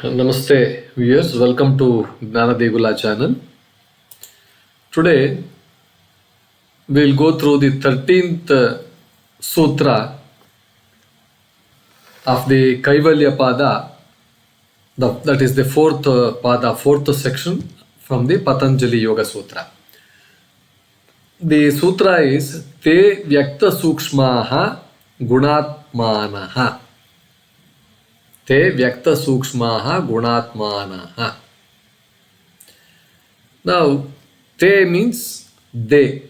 Namaste viewers, welcome to Guṇa channel. Today we will go through the 13th sutra of the Kaivalya Pāda, that is the fourth Pāda, fourth section from the Patanjalayogaśāstra Sutra. The sutra is Te vyakta-sūkṣmāḥ guṇātmānaḥ. Te vyakta-sūkṣmāḥ guṇātmānaḥ. Now, te means they.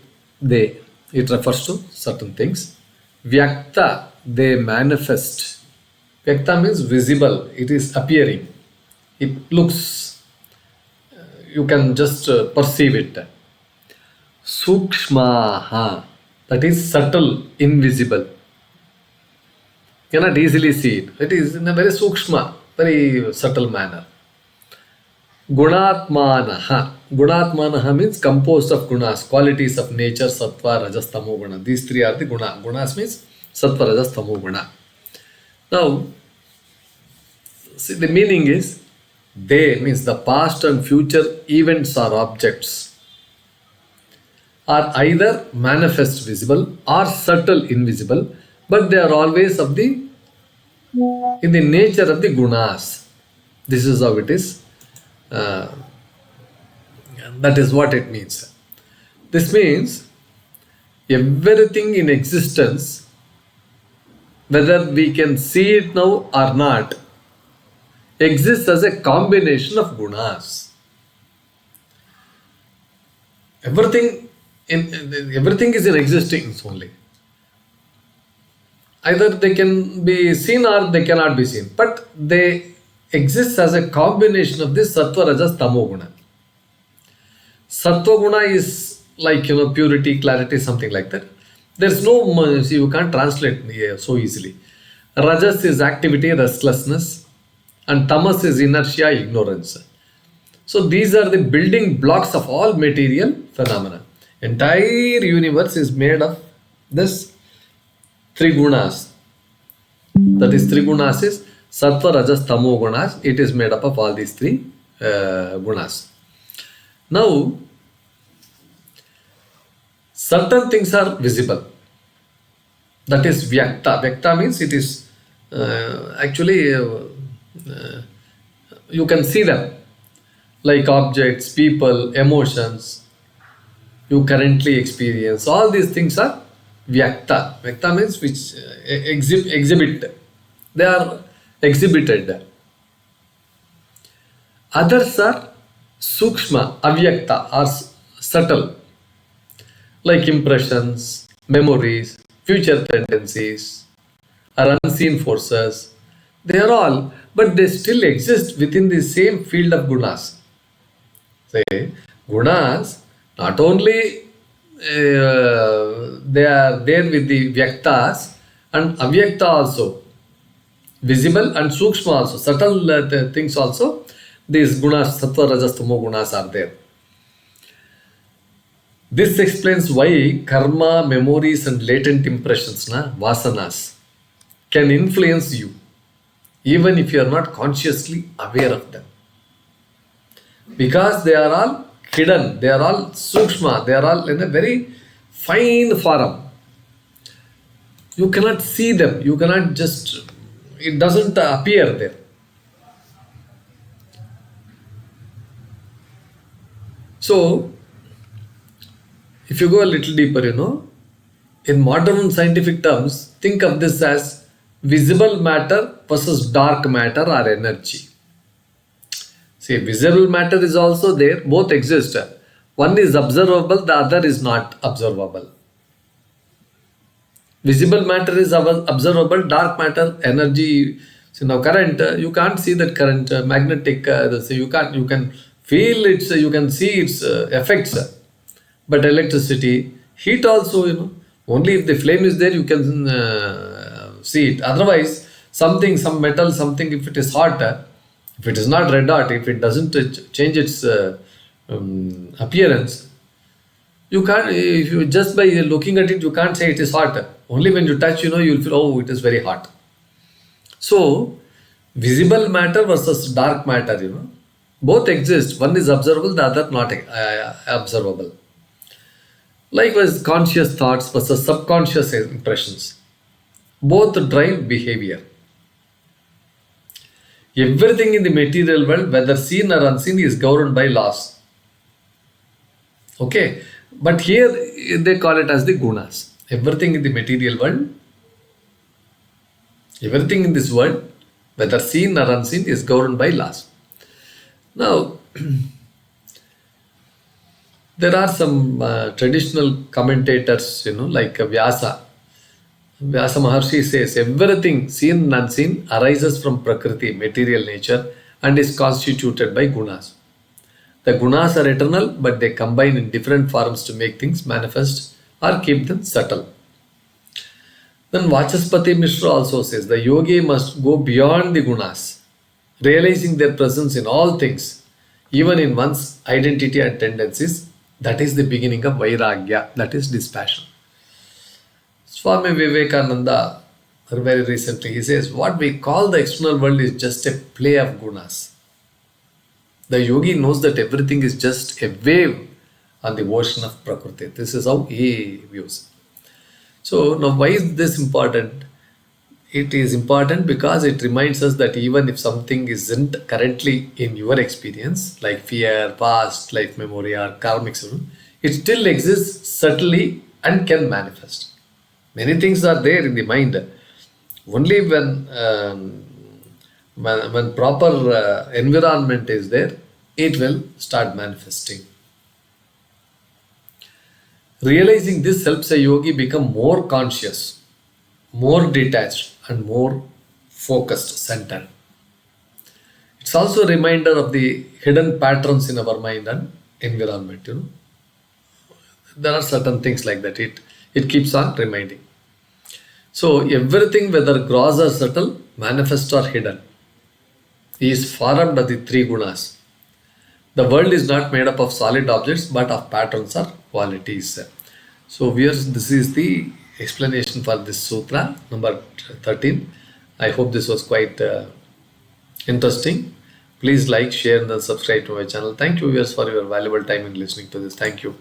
It refers to certain things. Vyakta, they manifest. Vyakta means visible. It is appearing. It looks. You can just perceive it. Sūkṣmāḥ, that is subtle, invisible. You cannot easily see it. It is in a very sukshma, very subtle manner. Guṇātmānaḥ. Guṇātmānaḥ means composed of gunas, qualities of nature, sattva, rajas, tamo, guna. These three are the guna. Gunas means sattva, rajas, tamo, guna. Now, see, the meaning is they means the past and future events or objects are either manifest visible or subtle invisible, but they are always in the nature of the gunas. This is how it is. That is what it means. This means everything in existence, whether we can see it now or not, exists as a combination of gunas. Everything is in existence only. Either they can be seen or they cannot be seen, but they exist as a combination of this sattva, rajas, tamo guna. Sattva guna is like purity, clarity, something like that. There's no, see, you can't translate so easily. Rajas is activity, restlessness, and tamas is inertia, ignorance. So these are the building blocks of all material phenomena. Entire universe is made of this three gunas. That is, three gunas is sattva, rajas, tamo gunas. It is made up of all these three gunas. Now, certain things are visible. That is vyakta. Vyakta means it is you can see them, like objects, people, emotions you currently experience. All these things are vyakta. Vyakta means which exhibit. They are exhibited. Others are sukshma, avyakta, or subtle, like impressions, memories, future tendencies, or unseen forces. They are all, but they still exist within the same field of gunas. Say, gunas, not only they are there with the vyaktas and avyakta also, visible and sukshma also, subtle things also. These gunas, sattva, rajas, tamo gunas are there. This explains why karma, memories and latent impressions, vasanas, can influence you even if you are not consciously aware of them. Because they are all hidden, they are all sukshma, they are all in a very fine form. You cannot see them, you cannot just, it doesn't appear there. So, if you go a little deeper, in modern scientific terms, think of this as visible matter versus dark matter or energy. See, visible matter is also there, both exist. One is observable, the other is not observable. Visible matter is observable, dark matter, energy. So now current, you can't see that current, magnetic, so you can feel its, you can see its effects. But electricity, heat also, only if the flame is there, you can see it. Otherwise, some metal, something, if it is hot, if it is not red hot, if it doesn't change its appearance, you can't, if you just by looking at it, you can't say it is hot. Only when you touch, you will feel, oh, it is very hot. So, Visible matter versus dark matter, both exist. One is observable, the other not observable. Likewise, conscious thoughts versus subconscious impressions. Both drive behavior. Everything in the material world, whether seen or unseen, is governed by laws. Okay, but here they call it as the gunas. Everything in the material world, everything in this world, whether seen or unseen, is governed by laws. Now, there are some traditional commentators, like Vyasa. Vyasa Maharshi says, everything seen and unseen arises from Prakriti, material nature, and is constituted by gunas. The gunas are eternal, but they combine in different forms to make things manifest or keep them subtle. Then Vachaspati Mishra also says, the yogi must go beyond the gunas, realizing their presence in all things, even in one's identity and tendencies. That is the beginning of Vairagya, that is dispassion. Swami Vivekananda, very recently, he says, what we call the external world is just a play of gunas. The yogi knows that everything is just a wave on the ocean of Prakriti. This is how he views. So now why is this important? It is important because it reminds us that even if something isn't currently in your experience, like fear, past, life memory, or karmic, it still exists subtly and can manifest. Many things are there in the mind. Only when proper environment is there, it will start manifesting. Realizing this helps a yogi become more conscious, more detached, and more focused, centered. It's also a reminder of the hidden patterns in our mind and environment. There are certain things like that. It keeps on reminding. So everything, whether gross or subtle, manifest or hidden, is formed of the three gunas. The world is not made up of solid objects, but of patterns or qualities. So viewers, this is the explanation for this sutra number 13. I hope this was quite interesting. Please like, share, and then subscribe to my channel. Thank you viewers for your valuable time in listening to this. Thank you.